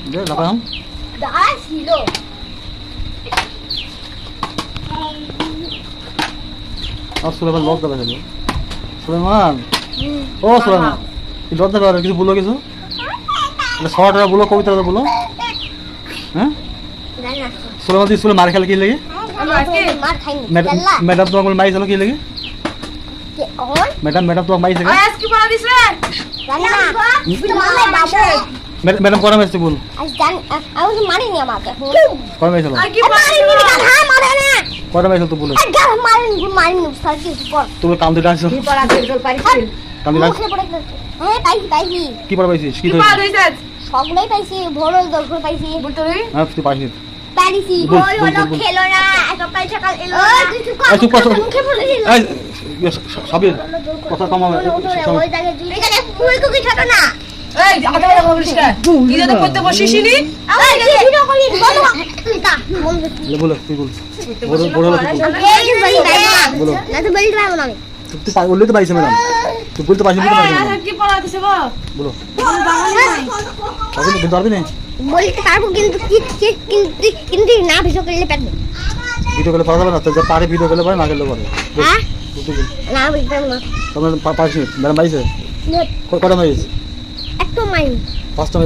দে লাগাম দা ছিল আর সুলেমান লক দাও হলো সুলেমান ও সুলেমান কি লজ্জা করে কিছু বলো কিছু এটা শর্টটা বলো কবিতাটা বলো হ্যাঁ জানি না সুলেমান দি স্কুলে মার খেলে কি লাগে আমি আজকে মার খাইনি ম্যাডাম তোমাকে মাইছিল কি লাগে কে কোন ম্যাডাম তোমাকে মাইছে আজ কি পড়া দিছে জানি না তোমার বাবা ম্যাডাম কোন মাইছে বল আজ জান আমি মারিনি আমাকে কোন মাইছিল আর কি পড়া মারিনি গাধা মারে না কোন মাইছিল তো বলো গাধা মারিনি সার্কি পর তুমি কাম দিতে আসছো কি পড়া দিল পারিছিল কাম দিতে মুখে পড়ে গেছে হ্যাঁ পাইছি কি পড়া পাইছিস কি কি তো পড়া দিছে সবগুলাই পাইছি ভোরল দর্শন পাইছি বলতো রে হ্যাঁ তুই পাইছিস পাইছি বল, ওই বল, হলো বল, বল। খেলো না সকাল সকাল এলো তুই চুপ এই চুপ কর, চুপ কর। মুখে পড়ে দিল এই সাবির কথা কমাবে ওই জায়গায় জুড়ে গেলে তুই তো কি ছোট না এই আগে আগে বলিস না কি যেন করতে বসিসনি এই ভিডিও করি বলো তা বলো তুই বল বড় হলো তুই বল। এই বলি বলো। না তো বলতে পারবো না আমি তুই বললে তো পাইছে ম্যাডাম তুই বলতে পারছিস না আজ কি পড়া দিছে গো বলো পারবি না বলতে পারবো কিন্তু কিন্তু না ভিডিও করলে পারবো ভিডিও করলে পারা যাবে না তো যে পারে ভিডিও করলে পারে না করলে পারে হ্যাঁ তুই বল না বলতে পারবো না তোমরা পারছিস ম্যাডাম পাইছে কটা মাইছে একটু মাইন পাঁচটা